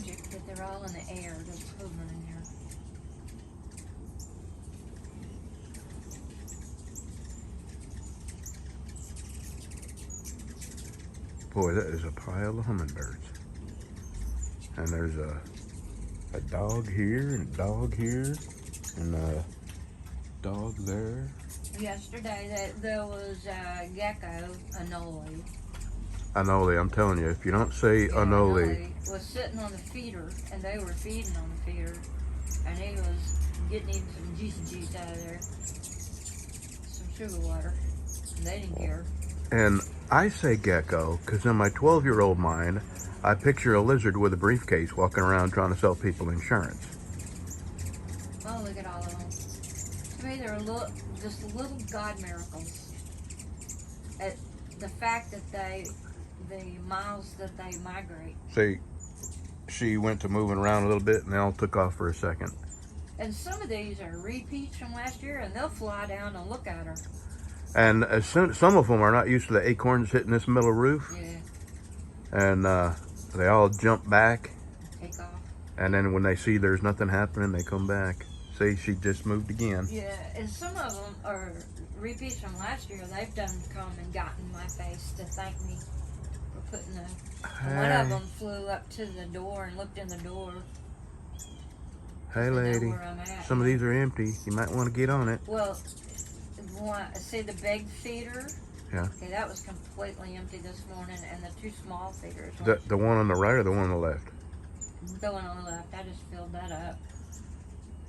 magic that they're all in the air. Just hovering in here. Boy, that is a pile of hummingbirds. And there's a dog here and a dog here and a dog there. Yesterday there was a gecko, anole. Anole, I'm telling you, if you don't say anole. Was sitting on the feeder, and they were feeding on the feeder, and he was getting him some juice out of there, some sugar water, and they didn't care. And I say gecko because in my 12-year-old mind, I picture a lizard with a briefcase walking around trying to sell people insurance. Oh, look at all of them. To me, they're just little God miracles. The fact that the miles that they migrate. See, she went to moving around a little bit and they all took off for a second. And some of these are repeats from last year, and they'll fly down and look at her. And some of them are not used to the acorns hitting this metal roof. Yeah. And they all jump back. Take off. And then when they see there's nothing happening, they come back. See, she just moved again. Yeah, and some of them are repeats from last year. They've done come and gotten my face to thank me for putting the... Hey. One of them flew up to the door and looked in the door. Hey, lady. Some of these are empty. You might want to get on it. Well, see the big feeder? Yeah. Okay, that was completely empty this morning, and the two small feeders. The one on the right or the one on the left? The one on the left. I just filled that up.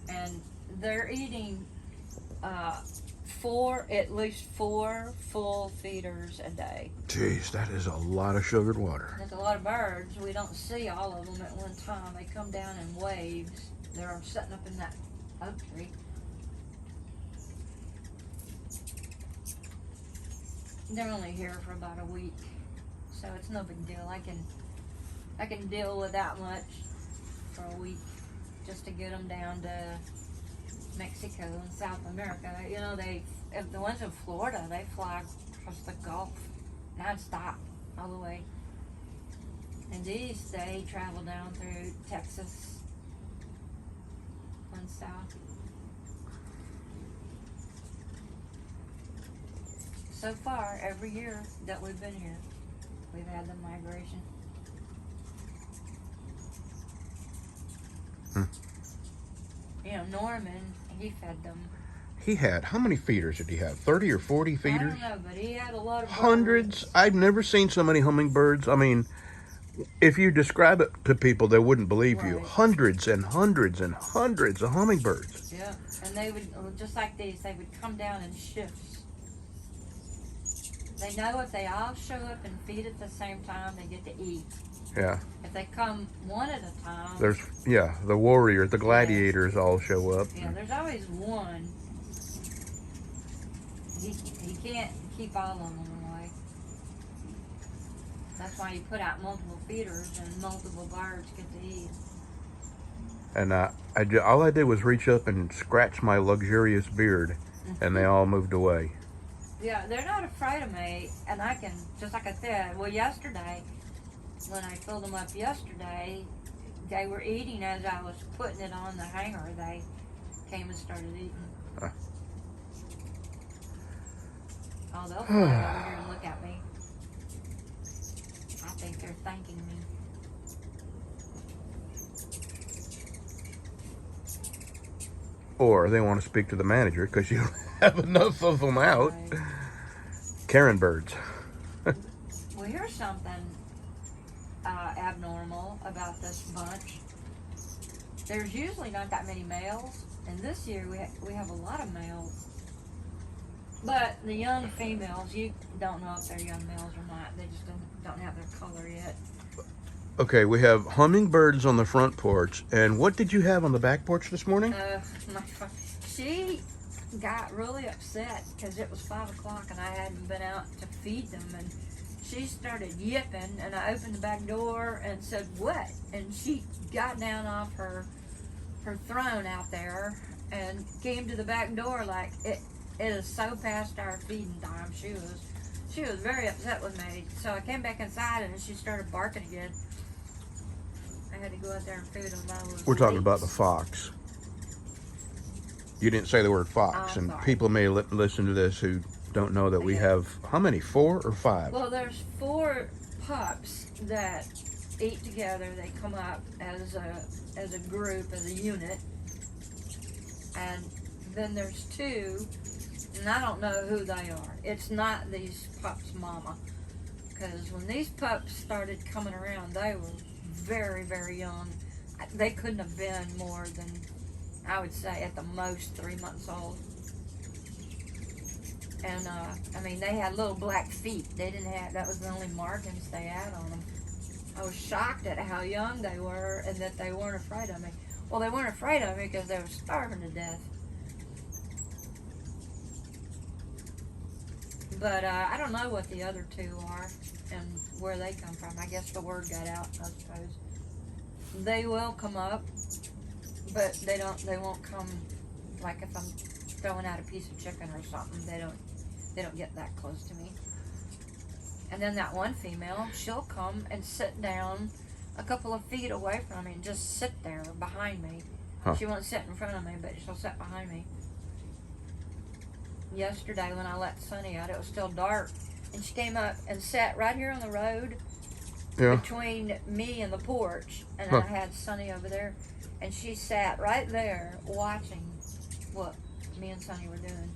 And they're eating at least four full feeders a day. Jeez, that is a lot of sugared water. There's a lot of birds. We don't see all of them at one time. They come down in waves. They're sitting up in that oak tree. They're only here for about a week, so it's no big deal. I can deal with that much for a week just to get them down to Mexico and South America. You know, if the ones in Florida, they fly across the Gulf non-stop all the way. And these, they travel down through Texas and south. So far, every year that we've been here, we've had the migration. You know, Norman, he fed them. He had, how many feeders did he have? 30 or 40 feeders? I don't know, but he had a lot of birds. Hundreds. I've never seen so many hummingbirds. I mean, if you describe it to people, they wouldn't believe you. Hundreds and hundreds and hundreds of hummingbirds. Yeah, and they would, just like these, they would come down in shifts. They know if they all show up and feed at the same time, they get to eat. Yeah. If they come one at a time. There's, the warriors, the gladiators all show up. Yeah, there's always one. He can't keep all of them away. That's why you put out multiple feeders and multiple birds get to eat. And all I did was reach up and scratch my luxurious beard, and they all moved away. Yeah, they're not afraid of me, and I can, just like I said, well, yesterday, when I filled them up yesterday, they were eating as I was putting it on the hanger. They came and started eating. Oh, they'll fly over here and look at me. I think they're thanking me. Or they want to speak to the manager because you don't have enough of them out. Right. Karen birds. Well, here's something abnormal about this bunch. There's usually not that many males, and this year we have a lot of males. But the young females, you don't know if they're young males or not. They just don't have their color yet. Okay, we have hummingbirds on the front porch. And what did you have on the back porch this morning? She got really upset because it was 5 o'clock and I hadn't been out to feed them. And she started yipping, and I opened the back door and said, "What?" And she got down off her throne out there and came to the back door like, it is so past our feeding time. She was very upset with me. So I came back inside and she started barking again. had to go out there and feed them. We're talking about the fox. You didn't say the word fox, and sorry. people may listen to this who don't know that we have, how many, 4 or 5? Well, there's 4 pups that eat together. They come up as a group, as a unit. And then there's 2, and I don't know who they are. It's not these pups' mama. Because when these pups started coming around, they were very, very young. They couldn't have been more than, I would say, at the most 3 months old. And, I mean, they had little black feet. They didn't have, that was the only markings they had on them. I was shocked at how young they were and that they weren't afraid of me. Well, they weren't afraid of me because they were starving to death. But, I don't know what the other 2 are and where they come from. I guess the word got out, I suppose. They will come up, but they won't come, like if I'm throwing out a piece of chicken or something, they don't get that close to me. And then that one female, she'll come and sit down a couple of feet away from me and just sit there behind me. Huh. She won't sit in front of me, but she'll sit behind me. Yesterday when I let Sunny out, it was still dark, and she came up and sat right here on the road between me and the porch, and I had Sunny over there, and she sat right there watching what me and Sunny were doing.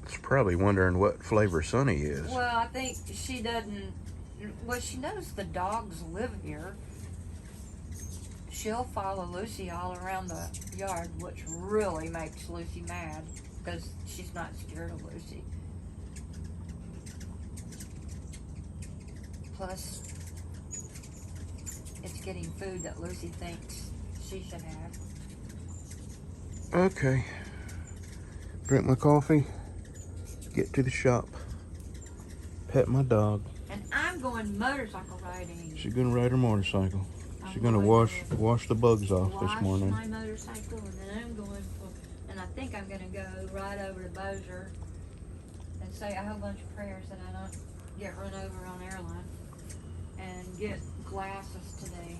She's probably wondering what flavor Sunny is. Well, I think she doesn't. Well, she knows the dogs live here. She'll follow Lucy all around the yard, which really makes Lucy mad because she's not scared of Lucy. Plus, it's getting food that Lucy thinks she should have. Okay. Drink my coffee. Get to the shop. Pet my dog. And I'm going motorcycle riding. She's gonna ride her motorcycle. She's gonna wash the bugs off this morning. Wash my motorcycle, and then I'm going for, and I think I'm gonna go right over to Bossier and say a whole bunch of prayers that I don't get run over on airline and get glasses today.